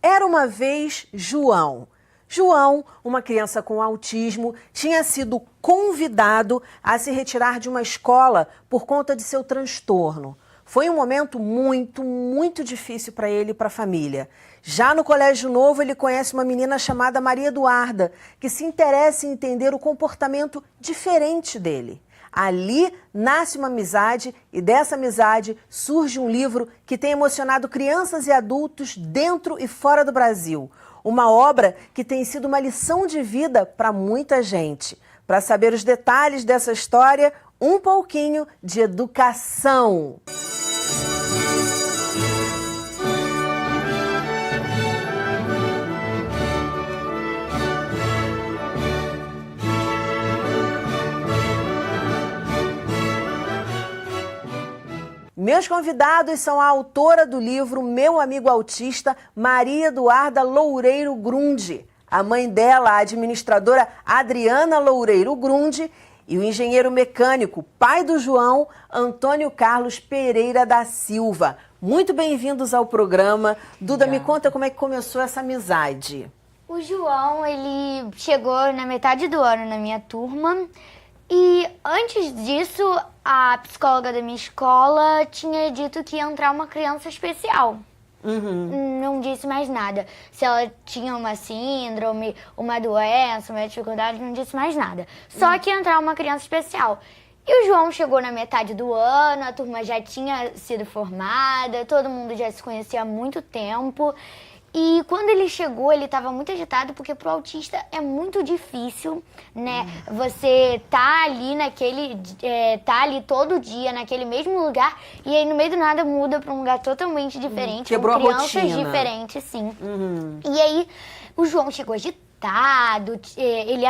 Era uma vez João. João, uma criança com autismo, tinha sido convidado a se retirar de uma escola por conta de seu transtorno. Foi um momento muito difícil para ele e para a família. Já no Colégio Novo, ele conhece uma menina chamada Maria Eduarda, que se interessa em entender o comportamento diferente dele. Ali nasce uma amizade e dessa amizade surge um livro que tem emocionado crianças e adultos dentro e fora do Brasil. Uma obra que tem sido uma lição de vida para muita gente. Para saber os detalhes dessa história, um pouquinho de educação. Meus convidados são a autora do livro Meu Amigo Autista, Maria Eduarda Loureiro Grunde, a mãe dela, a administradora Adriana Loureiro Grunde, e o engenheiro mecânico, pai do João, Antônio Carlos Pereira da Silva. Muito bem-vindos ao programa. Duda, me conta como é que começou essa amizade. O João, ele chegou na metade do ano na minha turma. E antes disso, a psicóloga da minha escola tinha dito que ia entrar uma criança especial. Não disse mais nada. Se ela tinha uma síndrome, uma doença, uma dificuldade, não disse mais nada. Só que ia entrar uma criança especial. E o João chegou na metade do ano, a turma já tinha sido formada, todo mundo já se conhecia há muito tempo. E quando ele chegou, ele estava muito agitado, porque pro autista é muito difícil, né? Você tá ali tá ali todo dia, naquele mesmo lugar, e aí no meio do nada muda para um lugar totalmente diferente, Quebrou com crianças a rotina. diferentes, sim. E aí o João chegou agitado, ele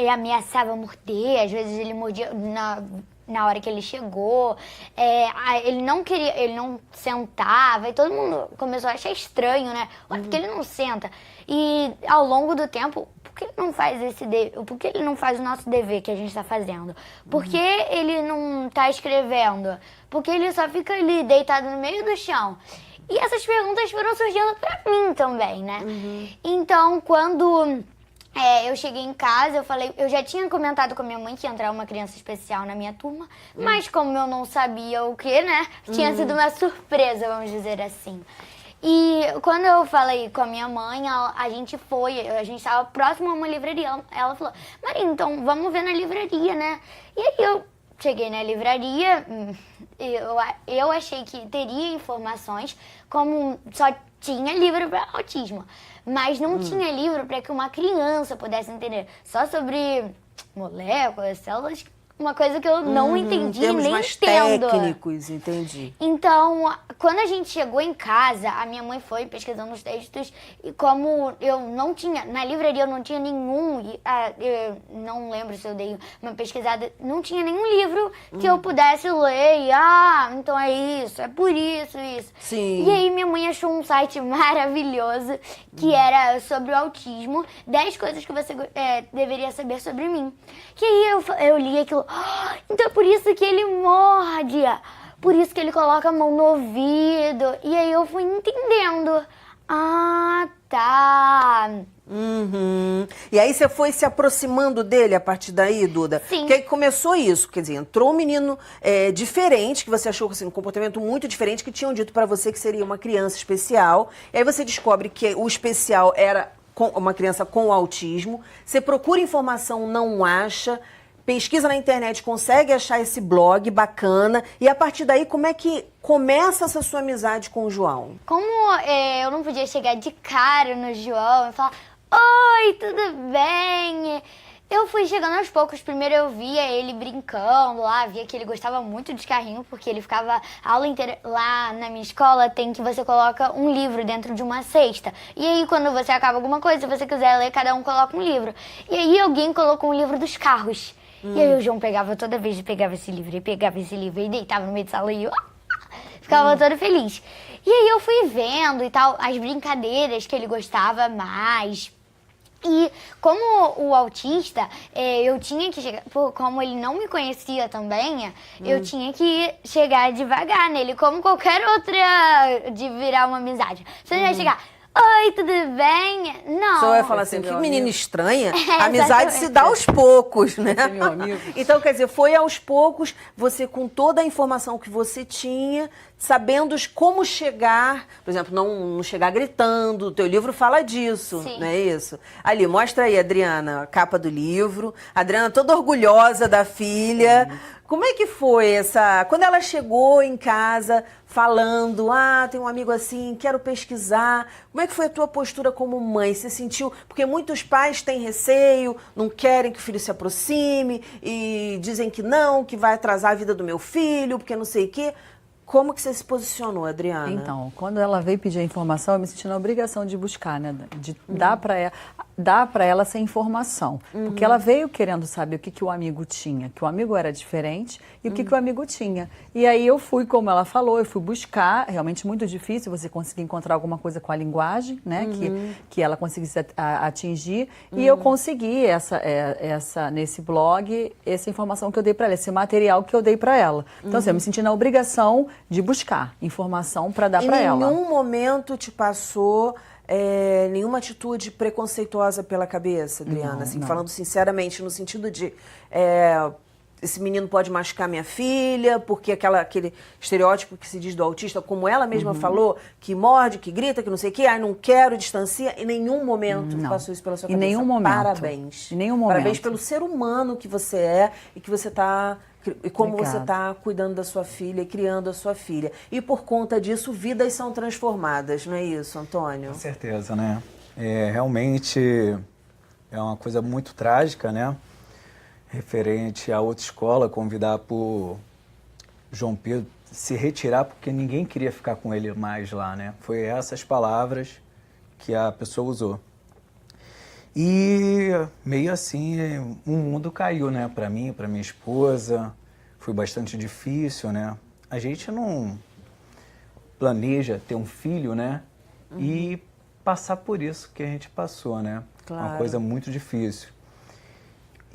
ameaçava morder, às vezes ele mordia na hora que ele chegou, ele não sentava, e todo mundo começou a achar estranho, né? Ué, por que ele não senta? E ao longo do tempo, por que ele não faz por que ele não faz o nosso dever que a gente está fazendo? Por que ele não está escrevendo? Por que ele só fica ali deitado no meio do chão? E essas perguntas foram surgindo pra mim também, né? Então, quando eu cheguei em casa, eu já tinha comentado com a minha mãe que ia entrar uma criança especial na minha turma, mas como eu não sabia o que, né? Tinha sido uma surpresa, vamos dizer assim. E quando eu falei com a minha mãe, a gente estava próximo a uma livraria. Ela falou, Maria, então vamos ver na livraria, né? E aí eu cheguei na livraria, eu achei que teria informações, como só tinha livro para autismo, mas não tinha livro para que uma criança pudesse entender. Só sobre moléculas, células, uma coisa que eu não entendi, termos nem mais entendo. técnicos, entendi. Então, quando a gente chegou em casa, a minha mãe foi pesquisando os textos e como eu não tinha, na livraria eu não tinha nenhum, eu não lembro se eu dei uma pesquisada, não tinha nenhum livro que eu pudesse ler e, então é isso, é por isso. Sim. E aí minha mãe achou um site maravilhoso que era sobre o autismo, 10 coisas que você deveria saber sobre mim. Que aí eu li aquilo, então é por isso que ele morde, por isso que ele coloca a mão no ouvido. E aí eu fui entendendo. Ah, tá. E aí você foi se aproximando dele a partir daí, Duda? Sim. Porque aí começou isso, quer dizer, entrou um menino diferente, que você achou assim, um comportamento muito diferente, que tinham dito pra você que seria uma criança especial. E aí você descobre que o especial era uma criança com autismo. Você procura informação, não acha. Pesquisa na internet, consegue achar esse blog bacana. E a partir daí, como é que começa essa sua amizade com o João? Como eu não podia chegar de cara no João e falar, oi, tudo bem? Eu fui chegando aos poucos. Primeiro eu via ele brincando lá, via que ele gostava muito de carrinho, porque ele ficava a aula inteira. Lá na minha escola tem que você coloca um livro dentro de uma cesta. E aí quando você acaba alguma coisa, se você quiser ler, cada um coloca um livro. E aí alguém colocou um livro dos carros. E aí o João toda vez pegava esse livro e deitava no meio da sala e eu ficava todo feliz. E aí eu fui vendo e tal, as brincadeiras que ele gostava mais. E como o autista, eu tinha que chegar, como ele não me conhecia também, eu tinha que chegar devagar nele, como qualquer outra de virar uma amizade. Você não vai chegar, oi, tudo bem? Não. Só vai falar assim, que menina estranha. A amizade se dá aos poucos, né? Esse é meu amigo. Então, quer dizer, foi aos poucos, você com toda a informação que você tinha, sabendo como chegar, por exemplo, não chegar gritando, o teu livro fala disso, Sim. não é isso? Ali, mostra aí, Adriana, a capa do livro. A Adriana toda orgulhosa da filha. Como é que foi essa... Quando ela chegou em casa falando, tem um amigo assim, quero pesquisar. Como é que foi a tua postura como mãe? Você sentiu... Porque muitos pais têm receio, não querem que o filho se aproxime e dizem que não, que vai atrasar a vida do meu filho, porque não sei o quê. Como que você se posicionou, Adriana? Então, quando ela veio pedir a informação, eu me senti na obrigação de buscar, né? De dar para ela essa informação. Porque ela veio querendo saber o que o amigo tinha, que o amigo era diferente e o que o amigo tinha. E aí eu fui, como ela falou, eu fui buscar, realmente muito difícil você conseguir encontrar alguma coisa com a linguagem, né? Que ela conseguisse atingir. E eu consegui nesse blog, essa informação que eu dei para ela, esse material que eu dei para ela. Então, assim, eu me senti na obrigação de buscar informação para dar para ela. Em nenhum momento te passou nenhuma atitude preconceituosa pela cabeça, Adriana? Não, assim, não. falando sinceramente, no sentido de esse menino pode machucar minha filha, porque aquele estereótipo que se diz do autista, como ela mesma falou, que morde, que grita, que não sei o quê, não quero, distancia, em nenhum momento Não. passou isso pela sua Em cabeça. nenhum momento. Parabéns. Em nenhum momento. Parabéns pelo ser humano que você é e que você está... E como Obrigada. você está cuidando da sua filha e criando a sua filha. E por conta disso, vidas são transformadas, não é isso, Antônio? Com certeza, né? Realmente é uma coisa muito trágica, né? Referente a outra escola, convidar por João Pedro se retirar porque ninguém queria ficar com ele mais lá, né? Foi essas palavras que a pessoa usou. E meio assim, o mundo caiu, né? Para mim, para minha esposa, foi bastante difícil, né? A gente não planeja ter um filho, né? E passar por isso que a gente passou, né? Claro. Uma coisa muito difícil.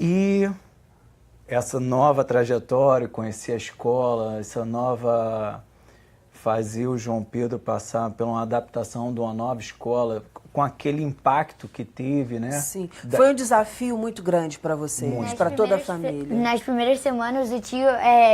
E essa nova trajetória, conhecer a escola, essa nova... fazer o João Pedro passar por uma adaptação de uma nova escola, com aquele impacto que teve, né? Sim. Foi um desafio muito grande para vocês, para toda a família. Nas primeiras semanas, o tio,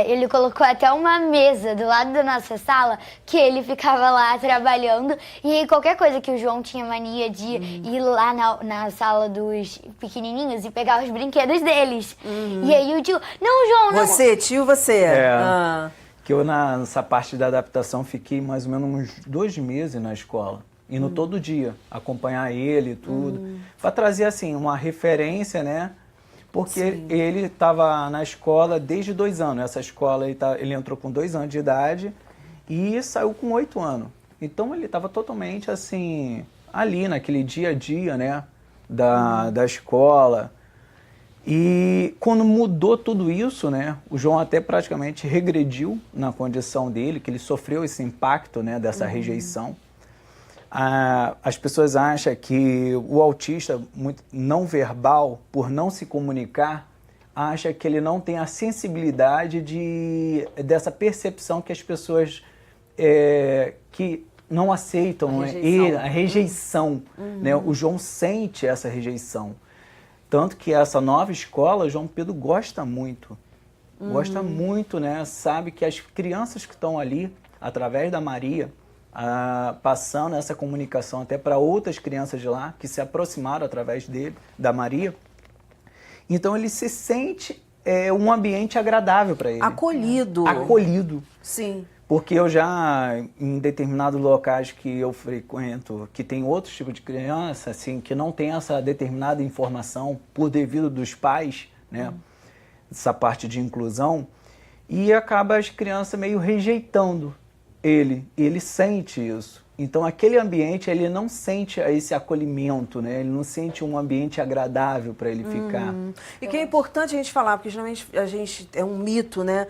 ele colocou até uma mesa do lado da nossa sala, que ele ficava lá trabalhando, e aí qualquer coisa que o João tinha mania de ir lá na sala dos pequenininhos e pegar os brinquedos deles. E aí o tio, não, João, não. Você, tio, você. Que eu, nessa parte da adaptação, fiquei mais ou menos uns 2 meses na escola. Indo todo dia, acompanhar ele e tudo. Para trazer, assim, uma referência, né? Porque ele estava na escola desde 2 anos. Essa escola, ele entrou com 2 anos de idade e saiu com 8 anos. Então, ele estava totalmente, assim, ali, naquele dia a dia, né? Da escola. E quando mudou tudo isso, né, o João até praticamente regrediu na condição dele, que ele sofreu esse impacto, né, dessa rejeição. As pessoas acham que o autista muito não verbal, por não se comunicar, acha que ele não tem a sensibilidade dessa percepção que as pessoas que não aceitam a rejeição. Né? O João sente essa rejeição. Tanto que essa nova escola, João Pedro gosta muito. Gosta muito, né? Sabe que as crianças que estão ali, através da Maria, passando essa comunicação até para outras crianças de lá, que se aproximaram através dele, da Maria. Então ele se sente um ambiente agradável para ele. Acolhido. Acolhido. Sim. Porque eu já, em determinados locais que eu frequento, que tem outros tipos de criança, assim, que não tem essa determinada informação por devido dos pais, né? Essa parte de inclusão, e acaba as crianças meio rejeitando ele, e ele sente isso. Então, aquele ambiente, ele não sente esse acolhimento, né? Ele não sente um ambiente agradável para ele ficar. E que é importante a gente falar, porque geralmente a gente é um mito, né?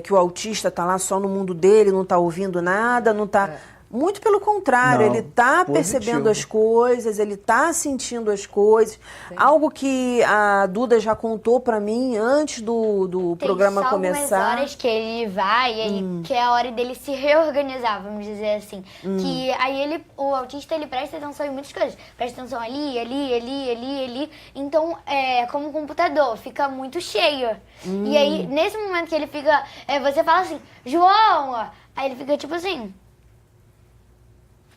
Que o autista está lá só no mundo dele, não está ouvindo nada, não está... Muito pelo contrário, Não, ele está positivo. percebendo as coisas, ele está sentindo as coisas. Algo que a Duda já contou para mim antes do programa Tem só algumas começar. horas que ele vai, e aí, que é a hora dele se reorganizar, vamos dizer assim. Que aí o autista, ele presta atenção em muitas coisas. Presta atenção ali, ali. Então, como um computador, fica muito cheio. E aí, nesse momento que ele fica, você fala assim, João! Aí ele fica tipo assim...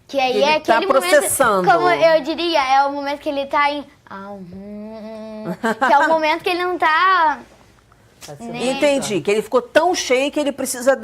Que aí Ele é tá aquele processando. momento, como eu diria, é o momento que ele tá em... que é o momento que ele não tá... né? Entendi, que ele ficou tão cheio que ele precisa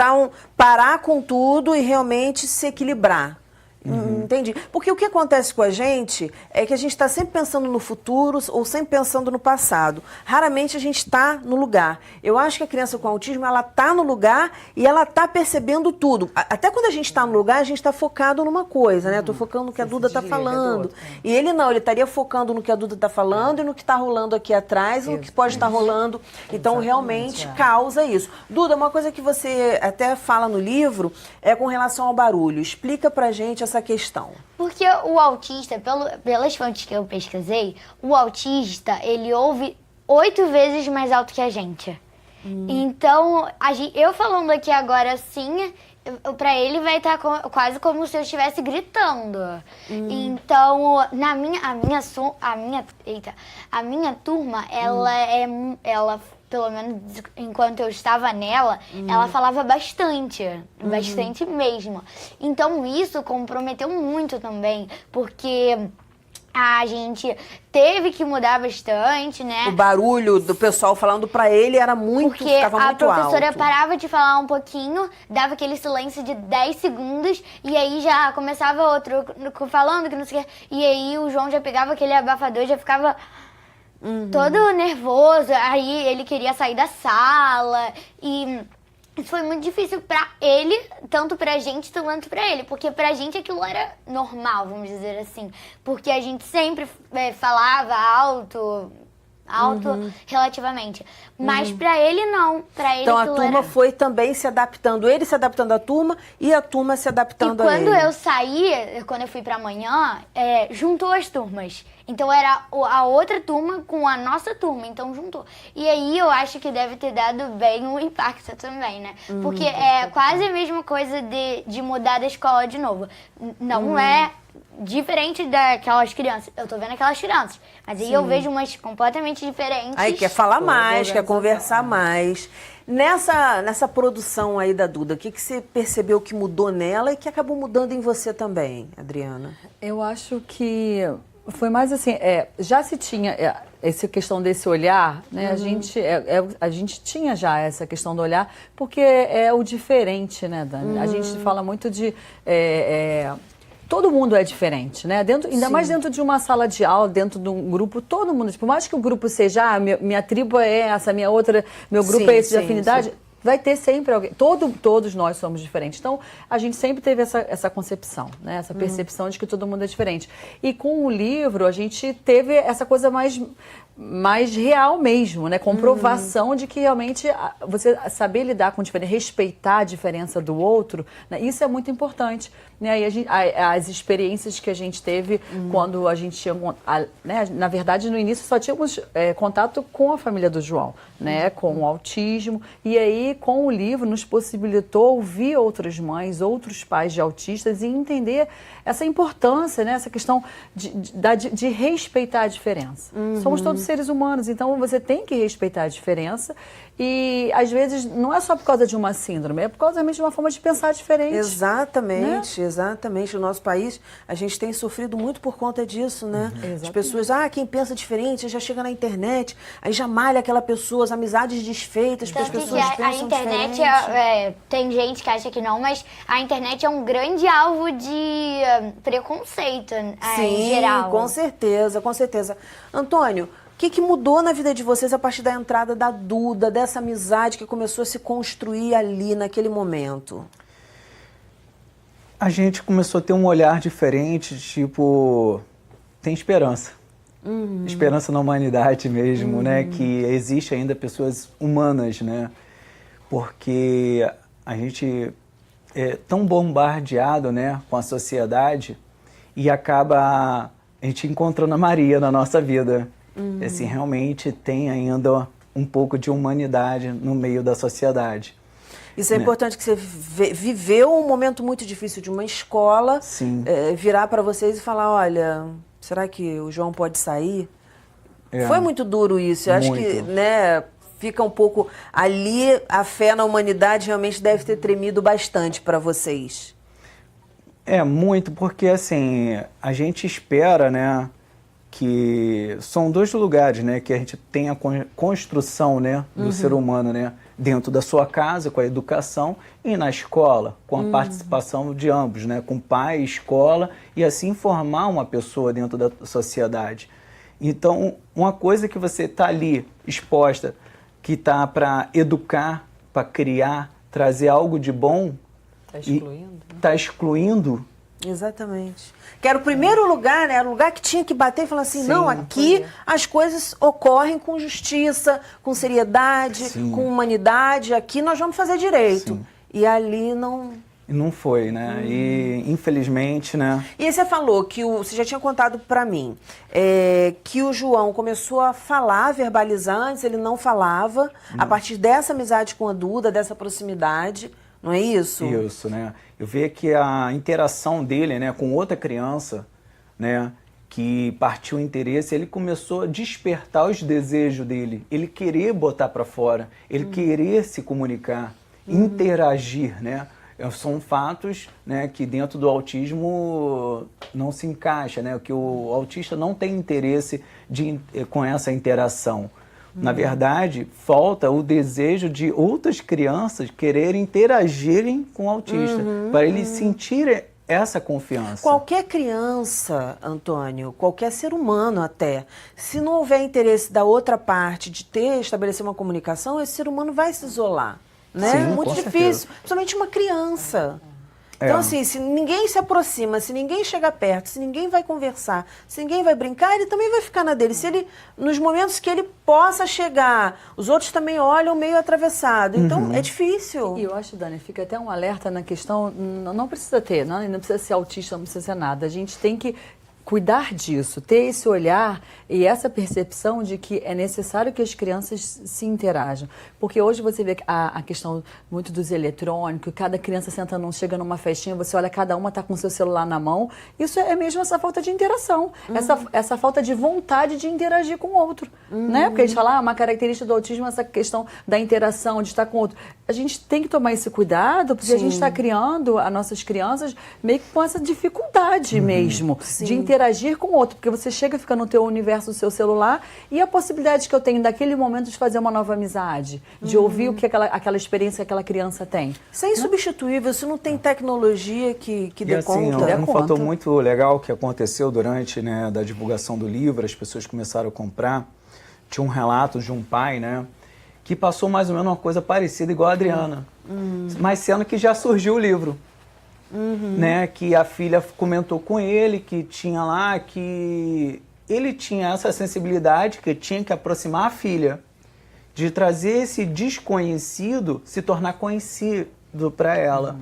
parar com tudo e realmente se equilibrar. Entendi. Porque o que acontece com a gente é que a gente está sempre pensando no futuro ou sempre pensando no passado. Raramente a gente está no lugar. Eu acho que a criança com autismo, ela está no lugar e ela está percebendo tudo. Até quando a gente está no lugar, a gente está focado numa coisa, né? Estou focando no que a Duda está falando. E ele não, ele estaria focando no que a Duda está falando e no que está rolando aqui atrás, no que pode estar rolando. Então, realmente, causa isso. Duda, uma coisa que você até fala no livro é com relação ao barulho. Explica pra gente essa questão. Porque o autista, pelas fontes que eu pesquisei, o autista, ele ouve 8 vezes mais alto que a gente. Então, eu falando aqui agora assim, pra ele vai estar quase como se eu estivesse gritando. Então, a minha turma, ela pelo menos enquanto eu estava nela, ela falava bastante mesmo. Então isso comprometeu muito também, porque a gente teve que mudar bastante, né? O barulho do pessoal falando pra ele era Porque ficava a muito professora alto. parava de falar um pouquinho, dava aquele silêncio de 10 segundos, e aí já começava outro falando que não sei o que. E aí o João já pegava aquele abafador, já ficava todo nervoso, aí ele queria sair da sala, e isso foi muito difícil pra ele, tanto pra gente, tanto pra ele, porque pra gente aquilo era normal, vamos dizer assim, porque a gente sempre falava alto relativamente, mas pra ele não, pra ele Então a aquilo turma era... foi também se adaptando, ele se adaptando à turma e a turma se adaptando E a ele. quando eu saí, quando eu fui pra manhã, juntou as turmas. Então era a outra turma com a nossa turma, então juntou. E aí eu acho que deve ter dado bem um impacto também, né? Porque é quase a mesma coisa de mudar da escola de novo. Não é diferente daquelas crianças. Eu tô vendo aquelas crianças, mas aí eu vejo umas completamente diferentes. Aí quer falar mais, quer conversar mais. Nessa produção aí da Duda, o que você percebeu que mudou nela e que acabou mudando em você também, Adriana? Eu acho que foi mais assim, já se tinha essa questão desse olhar, né? A gente tinha já essa questão do olhar, porque é o diferente, né, Dani? A gente fala muito de... todo mundo é diferente, né? Ainda mais dentro de uma sala de aula, dentro de um grupo, todo mundo, por mais que o grupo seja, minha tribo é essa, meu grupo é esse de afinidade, vai ter sempre alguém, todos nós somos diferentes. Então, a gente sempre teve essa concepção, né? Essa percepção de que todo mundo é diferente. E com o livro, a gente teve essa coisa mais real mesmo, né? Comprovação de que realmente você saber lidar com diferença, respeitar a diferença do outro, né? Isso é muito importante. Né? E as experiências que a gente teve quando a gente tinha... né? Na verdade, no início só tínhamos contato com a família do João, né? Com o autismo. E aí, com o livro, nos possibilitou ouvir outras mães, outros pais de autistas e entender essa importância, né? Essa questão de respeitar a diferença. Somos todos seres humanos, então você tem que respeitar a diferença. E, às vezes, não é só por causa de uma síndrome, é por causa realmente de uma forma de pensar diferente. Exatamente, exatamente. No nosso país, a gente tem sofrido muito por conta disso, né? As pessoas, quem pensa diferente, já chega na internet, aí já malha aquela pessoa, as amizades desfeitas, porque as Tanto pessoas que a pensam internet, diferente. tem gente que acha que não, mas a internet é um grande alvo de preconceito em geral. Sim, com certeza, com certeza. Antônio, o que mudou na vida de vocês a partir da entrada da Duda, dessa amizade que começou a se construir ali naquele momento? A gente começou a ter um olhar diferente, tipo, tem esperança. Esperança na humanidade mesmo, né? Que existe ainda pessoas humanas, né? Porque a gente tão bombardeado, né, com a sociedade e acaba a gente encontrando a Maria na nossa vida. Assim, realmente tem ainda um pouco de humanidade no meio da sociedade. Isso é importante, que você viveu um momento muito difícil de uma escola, virar para vocês e falar, olha, será que o João pode sair? Foi muito duro isso. Eu acho que, né, fica um pouco ali, a fé na humanidade realmente deve ter tremido bastante para vocês. Muito, porque assim, a gente espera, né, que são dois lugares, né, que a gente tem a construção, né, do ser humano, né, dentro da sua casa, com a educação, e na escola, com a participação de ambos, né, com pai, escola, e assim formar uma pessoa dentro da sociedade. Então, uma coisa que você está ali exposta, que está para educar, para criar, trazer algo de bom, está excluindo. Exatamente. Que era o primeiro lugar, né? Era o lugar que tinha que bater e falar assim, não, aqui as coisas ocorrem com justiça, com seriedade, com humanidade, aqui nós vamos fazer direito. E ali não... Não foi, né? E infelizmente, né? E aí você falou que você já tinha contado pra mim que o João começou a falar, verbalizar, antes ele não falava, a partir dessa amizade com a Duda, dessa proximidade, não é isso? Isso, né? Eu vejo que a interação dele, né, com outra criança, né, que partiu o interesse, ele começou a despertar os desejos dele, ele querer botar pra fora, ele querer se comunicar, interagir, né? São fatos, né, que dentro do autismo não se encaixa, né? Que o autista não tem interesse com essa interação. Na verdade, falta o desejo de outras crianças quererem interagirem com o autista, para eles sentirem essa confiança. Qualquer criança, Antônio, qualquer ser humano até, se não houver interesse da outra parte de estabelecer uma comunicação, esse ser humano vai se isolar. Né? Sim, muito difícil, principalmente uma criança. Então, assim, se ninguém se aproxima, se ninguém chega perto, se ninguém vai conversar, se ninguém vai brincar, ele também vai ficar na dele. Se ele, nos momentos que ele possa chegar, os outros também olham meio atravessado. Então, é difícil. E eu acho, Dani, fica até um alerta na questão, não precisa ter, não precisa ser autista, não precisa ser nada. A gente tem que cuidar disso, ter esse olhar e essa percepção de que é necessário que as crianças se interajam. Porque hoje você vê a questão muito dos eletrônicos, cada criança chega numa festinha, você olha, cada uma está com o seu celular na mão. Isso é mesmo essa falta de interação, essa falta de vontade de interagir com o outro. Né? Porque a gente fala, uma característica do autismo é essa questão da interação, de estar com o outro. A gente tem que tomar esse cuidado, porque a gente está criando as nossas crianças meio que com essa dificuldade mesmo, de interagir com o outro, porque você chega, fica no teu universo do seu celular, e a possibilidade que eu tenho daquele momento de fazer uma nova amizade, de ouvir o que aquela experiência que aquela criança tem. Isso é insubstituível, isso não tem tecnologia que dê assim, conta. Um fator muito legal que aconteceu durante, né, da divulgação do livro, as pessoas começaram a comprar, tinha um relato de um pai, né, que passou mais ou menos uma coisa parecida igual a Adriana, mas sendo que já surgiu o livro. Né, que a filha comentou com ele que tinha lá, que ele tinha essa sensibilidade, que tinha que aproximar a filha, de trazer esse desconhecido se tornar conhecido para ela,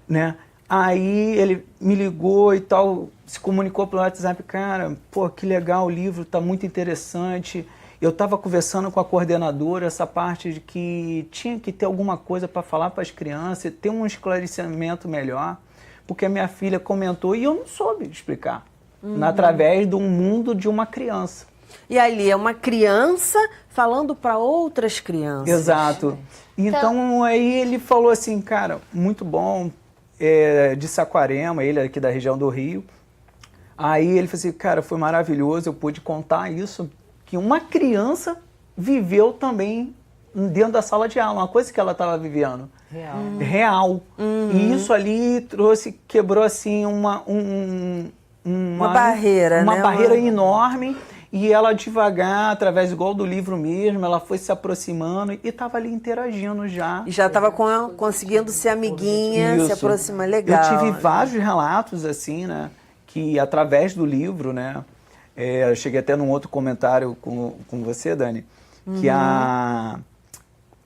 né? Aí ele me ligou e tal, se comunicou pelo WhatsApp, cara, pô, que legal o livro, tá muito interessante. Eu estava conversando com a coordenadora essa parte de que tinha que ter alguma coisa para falar para as crianças, ter um esclarecimento melhor, porque a minha filha comentou e eu não soube explicar, através do mundo de uma criança. E ali é uma criança falando para outras crianças. Exato. Então aí ele falou assim, cara, muito bom, de Saquarema, ele é aqui da região do Rio. Aí ele falou assim, cara, foi maravilhoso, eu pude contar isso, que uma criança viveu também dentro da sala de aula, uma coisa que ela estava vivendo. Real. E isso ali quebrou assim uma barreira, uma né? barreira enorme, e ela devagar, através igual do livro mesmo, ela foi se aproximando e estava ali interagindo já. E já estava conseguindo ser amiguinha, se aproximar, legal. Eu tive vários relatos assim, né, que através do livro, né, eu cheguei até num outro comentário com você, Dani, que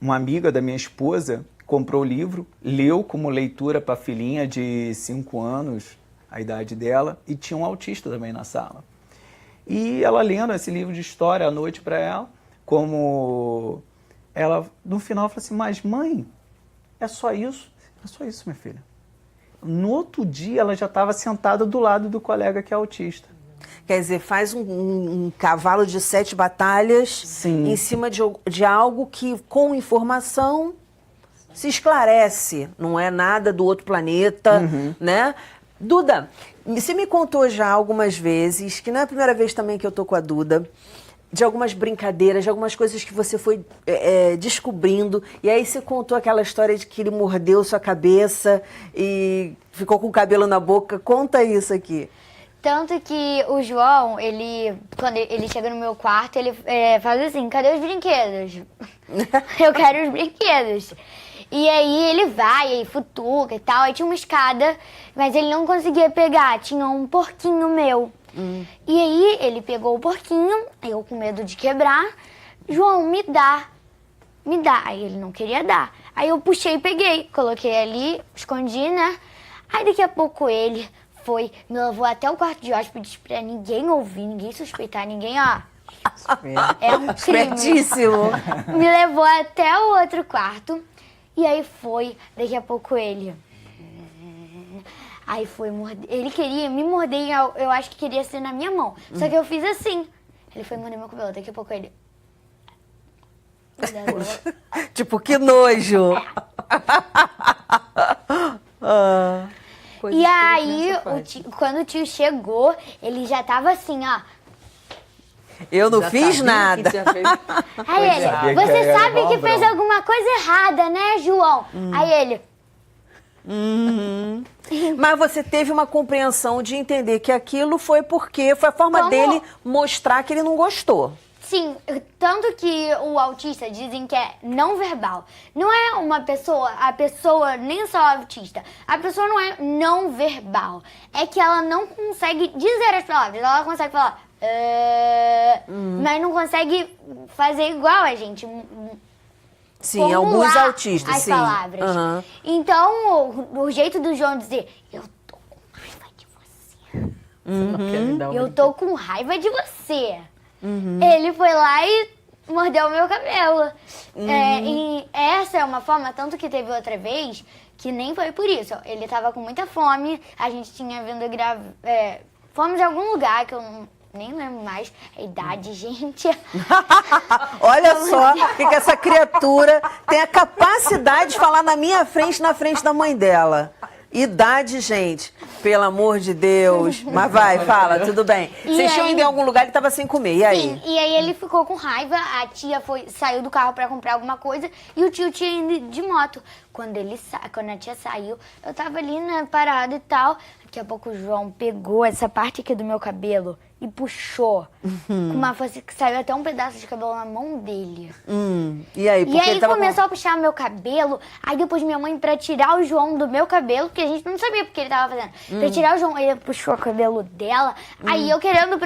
uma amiga da minha esposa comprou o livro, leu como leitura para a filhinha de 5 anos, a idade dela, e tinha um autista também na sala. E ela lendo esse livro de história à noite para ela, como ela, no final, falou assim, mas mãe, é só isso? É só isso, minha filha. No outro dia, ela já estava sentada do lado do colega que é autista. Quer dizer, faz um cavalo de 7 batalhas Sim. em cima de algo que, com informação, se esclarece. Não é nada do outro planeta, né? Duda, você me contou já algumas vezes, que não é a primeira vez também que eu tô com a Duda, de algumas brincadeiras, de algumas coisas que você foi descobrindo. E aí você contou aquela história de que ele mordeu sua cabeça e ficou com o cabelo na boca. Conta isso aqui. Tanto que o João, quando ele chega no meu quarto, ele faz assim, cadê os brinquedos? Eu quero os brinquedos. E aí ele vai, e futuca e tal, aí tinha uma escada, mas ele não conseguia pegar, tinha um porquinho meu. E aí ele pegou o porquinho, eu com medo de quebrar, João, me dá. Aí ele não queria dar. Aí eu puxei e peguei, coloquei ali, escondi, né? Aí daqui a pouco ele me levou até o quarto de hóspedes pra ninguém ouvir, ninguém suspeitar, ninguém, ó. É um crime. Espertíssimo. Me levou até o outro quarto. E aí daqui a pouco ele... Aí foi morder. Ele queria me morder, eu acho que queria ser na minha mão. Só que eu fiz assim. Ele foi morder meu cabelo, daqui a pouco ele... Tipo, que nojo. E aí, quando o tio chegou, ele já tava assim, ó. Eu não fiz nada. Aí ele, você sabe que fez alguma coisa errada, né, João? Aí ele... Mas você teve uma compreensão de entender que aquilo foi porque foi a forma dele mostrar que ele não gostou. Sim, tanto que o autista dizem que é não verbal. Não é uma pessoa, a pessoa nem só autista, a pessoa não é não verbal. É que ela não consegue dizer as palavras, ela consegue falar, mas não consegue fazer igual a gente. Sim, alguns autistas, as sim. palavras. Então, o jeito do João dizer, eu tô com raiva de você. Eu tô com raiva de você. Ele foi lá e mordeu o meu cabelo. E essa é uma forma, tanto que teve outra vez, que nem foi por isso. Ele tava com muita fome, a gente tinha vindo fomos em algum lugar que eu nem lembro mais a idade, gente. Olha só o que essa criatura tem a capacidade de falar na minha frente, na frente da mãe dela. Idade, gente, pelo amor de Deus. Mas vai, fala, tudo bem. Vocês tinham ido em algum lugar, ele tava sem comer, e aí? Sim, e aí ele ficou com raiva, a tia saiu do carro pra comprar alguma coisa e o tio tinha ido de moto. Quando a tia saiu, eu tava ali, né, parada e tal. Daqui a pouco o João pegou essa parte aqui do meu cabelo e puxou com uma força que saiu até um pedaço de cabelo na mão dele. E aí, porque ele começou a puxar meu cabelo, aí depois minha mãe, pra tirar o João do meu cabelo, porque a gente não sabia porque ele tava fazendo, pra tirar o João, ele puxou o cabelo dela, aí eu querendo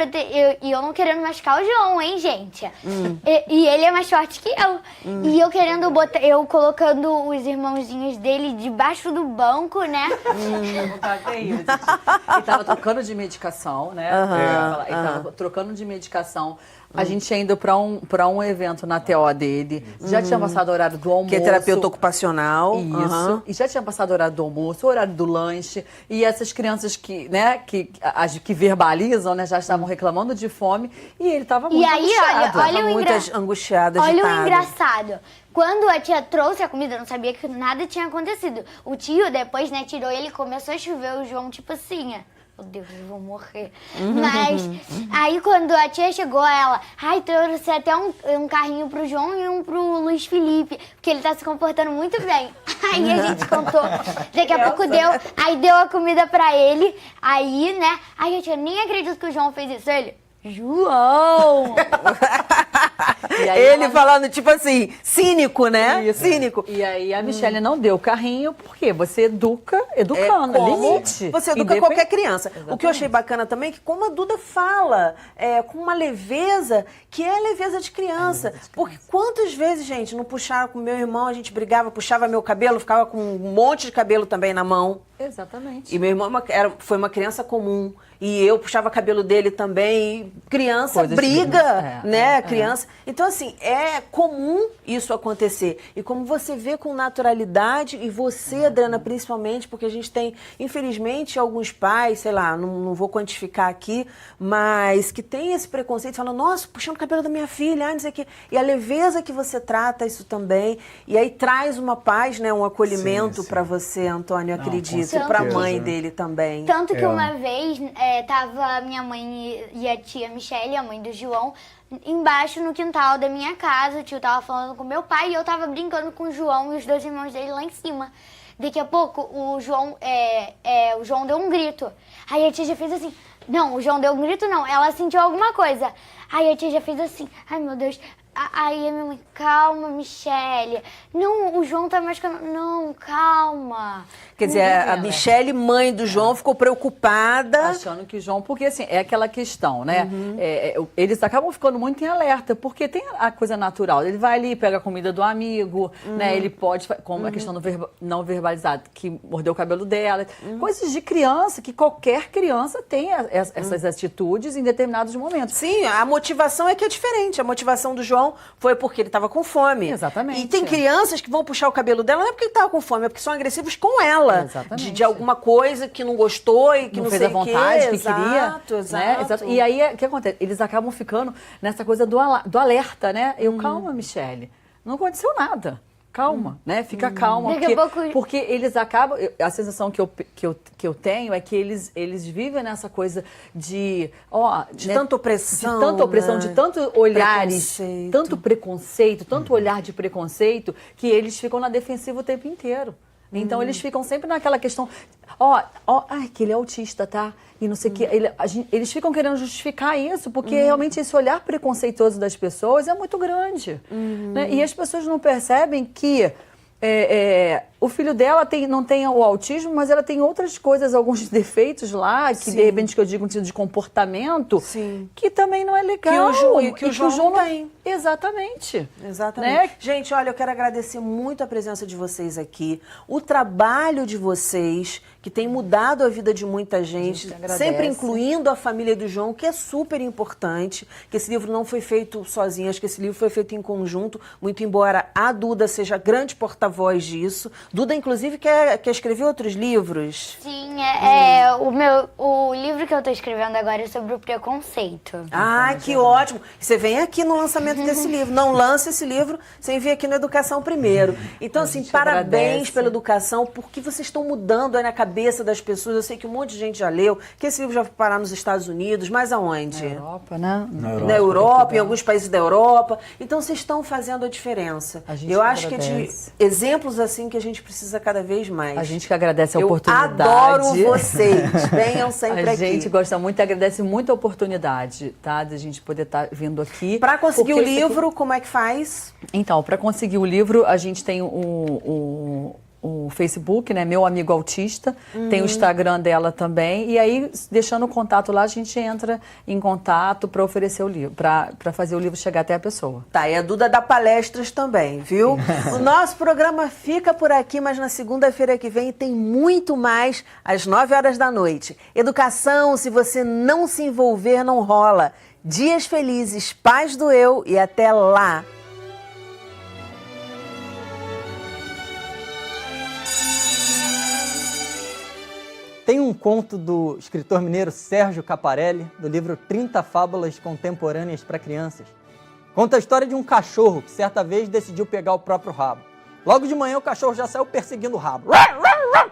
e eu não querendo machucar o João, hein, gente? E ele é mais forte que eu. E eu querendo eu colocando os irmãozinhos dele debaixo do banco, né? Ele tava trocando de medicação, né? Ele tava trocando de medicação. A gente tinha ido pra um evento na TO dele. Já tinha passado o horário do almoço. Que é terapeuta ocupacional. Isso. E já tinha passado o horário do almoço, o horário do lanche. E essas crianças que verbalizam, né? Já estavam reclamando de fome. E ele tava muito angustiado. Muito angustiado, agitado. Olha o engraçado. Quando a tia trouxe a comida, eu não sabia que nada tinha acontecido. O tio, depois, né, tirou ele e começou a chover o João, tipo assim, meu Deus, eu vou morrer. Mas aí quando a tia chegou, ela, trouxe até um carrinho pro João e um pro Luiz Felipe, porque ele tá se comportando muito bem. Aí a gente contou, daqui a pouco deu a comida pra ele, aí, né, aí a tia, nem acredito que o João fez isso. Ele, João! Ele falando, tipo assim, cínico, né? Isso. Cínico. E aí a Michelle não deu o carrinho, porque você educando, limite. Você educa qualquer criança. O que eu achei bacana também é que, como a Duda fala, com uma leveza, que é a leveza de criança. Porque quantas vezes, gente, não puxaram com meu irmão, a gente brigava, puxava meu cabelo, ficava com um monte de cabelo também na mão. Exatamente. E meu irmão foi uma criança comum. E eu puxava cabelo dele também. Criança Coisas briga, de... né? Criança. Então, assim, é comum isso acontecer. E como você vê com naturalidade, e você, Adriana, principalmente, porque a gente tem, infelizmente, alguns pais, sei lá, não vou quantificar aqui, mas que tem esse preconceito, falando, nossa, puxando o cabelo da minha filha, não sei o quê. E a leveza que você trata isso também. E aí traz uma paz, né? Um acolhimento para você, Antônio, acredito. E para a mãe dele também. Tanto que uma vez tava minha mãe e a tia Michelle, a mãe do João, embaixo no quintal da minha casa. O tio tava falando com meu pai e eu tava brincando com o João e os dois irmãos dele lá em cima. Daqui a pouco o João deu um grito. Aí a tia já fez assim. Não, o João deu um grito não, ela sentiu alguma coisa. Aí a tia já fez assim. Ai, meu Deus. Aí a minha mãe, calma, Michelle. Não, o João tá machucando. Não, calma. Quer dizer, a Michelle, mãe do João, ficou preocupada. Achando que o João... Porque, assim, é aquela questão, né? Eles acabam ficando muito em alerta, porque tem a coisa natural. Ele vai ali, pega a comida do amigo, né? Ele pode... Como a questão do não verbalizado, que mordeu o cabelo dela. Coisas de criança, que qualquer criança tem essas atitudes em determinados momentos. Sim, a motivação é que é diferente. A motivação do João foi porque ele estava com fome. Exatamente. E tem crianças que vão puxar o cabelo dela, não é porque ele estava com fome, é porque são agressivos com ela. Exatamente. De alguma coisa que não gostou e que não fez sei a vontade, que exato, queria. Né? Exato. E aí, o que acontece? Eles acabam ficando nessa coisa do alerta, né? Calma, Michelle, não aconteceu nada. Calma, né? Fica calma. Porque eles acabam... A sensação que eu tenho é que eles vivem nessa coisa de... de tanta opressão. De tanta opressão, né? de tanto olhares, tanto preconceito, tanto olhar de preconceito, que eles ficam na defensiva o tempo inteiro. Então, eles ficam sempre naquela questão, que ele é autista, tá? E não sei o que. Eles ficam querendo justificar isso, porque realmente esse olhar preconceituoso das pessoas é muito grande. Né? E as pessoas não percebem que o filho dela não tem o autismo, mas ela tem outras coisas, alguns defeitos lá, que de repente que eu digo no sentido de comportamento, que também não é legal. Que o João não tem. Exatamente. Exatamente. Né? Gente, olha, eu quero agradecer muito a presença de vocês aqui, o trabalho de vocês, que tem mudado a vida de muita gente, sempre incluindo a família do João, que é super importante, que esse livro não foi feito sozinho, acho que esse livro foi feito em conjunto, muito embora a Duda seja grande porta-voz disso. Duda, inclusive, quer escrever outros livros. Sim, o livro que eu tô escrevendo agora é sobre o preconceito. Ah, que ótimo. Você vem aqui no lançamento desse livro. Não lance esse livro sem vir aqui no Educação Primeiro. Então, assim, parabéns pela educação, porque vocês estão mudando aí na cabeça das pessoas. Eu sei que um monte de gente já leu, que esse livro já foi parar nos Estados Unidos, mas aonde? Na Europa, né? Na Europa, em alguns países da Europa. Então, vocês estão fazendo a diferença. Eu acho que é de exemplos assim que a gente precisa cada vez mais. A gente que agradece a oportunidade. Eu adoro vocês. Venham sempre aqui. A gente gosta muito e agradece muito a oportunidade, tá? De a gente poder estar vindo aqui. Para conseguir o livro, como é que faz? Então, para conseguir o livro, a gente tem o Facebook, né? Meu Amigo Autista. Tem o Instagram dela também. E aí, deixando o contato lá, a gente entra em contato para oferecer o livro, para fazer o livro chegar até a pessoa. Tá, e a Duda dá palestras também, viu? O nosso programa fica por aqui, mas na segunda-feira que vem tem muito mais, às 9h da noite. Educação, se você não se envolver, não rola. Dias felizes, paz do eu e até lá! Tem um conto do escritor mineiro Sérgio Caparelli, do livro 30 Fábulas Contemporâneas para Crianças. Conta a história de um cachorro que certa vez decidiu pegar o próprio rabo. Logo de manhã o cachorro já saiu perseguindo o rabo.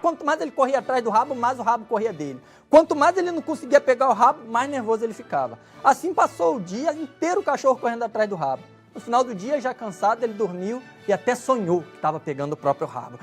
Quanto mais ele corria atrás do rabo, mais o rabo corria dele. Quanto mais ele não conseguia pegar o rabo, mais nervoso ele ficava. Assim passou o dia inteiro o cachorro correndo atrás do rabo. No final do dia, já cansado, ele dormiu e até sonhou que estava pegando o próprio rabo.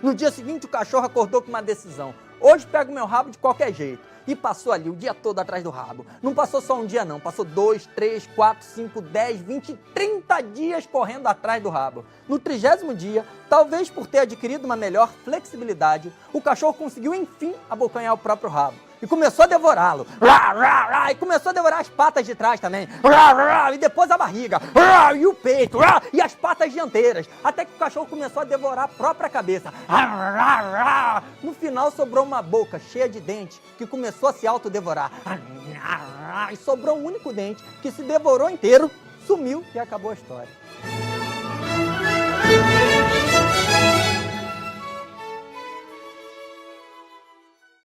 No dia seguinte, o cachorro acordou com uma decisão. Hoje pego meu rabo de qualquer jeito. E passou ali o dia todo atrás do rabo. Não passou só um dia não, passou 2, 3, 4, 5, 10, 20, 30 dias correndo atrás do rabo. No 30º dia, talvez por ter adquirido uma melhor flexibilidade, o cachorro conseguiu enfim abocanhar o próprio rabo. E começou a devorá-lo. E começou a devorar as patas de trás também. E depois a barriga. E o peito. E as patas dianteiras. Até que o cachorro começou a devorar a própria cabeça. No final sobrou uma boca cheia de dentes que começou a se autodevorar. E sobrou um único dente que se devorou inteiro, sumiu e acabou a história.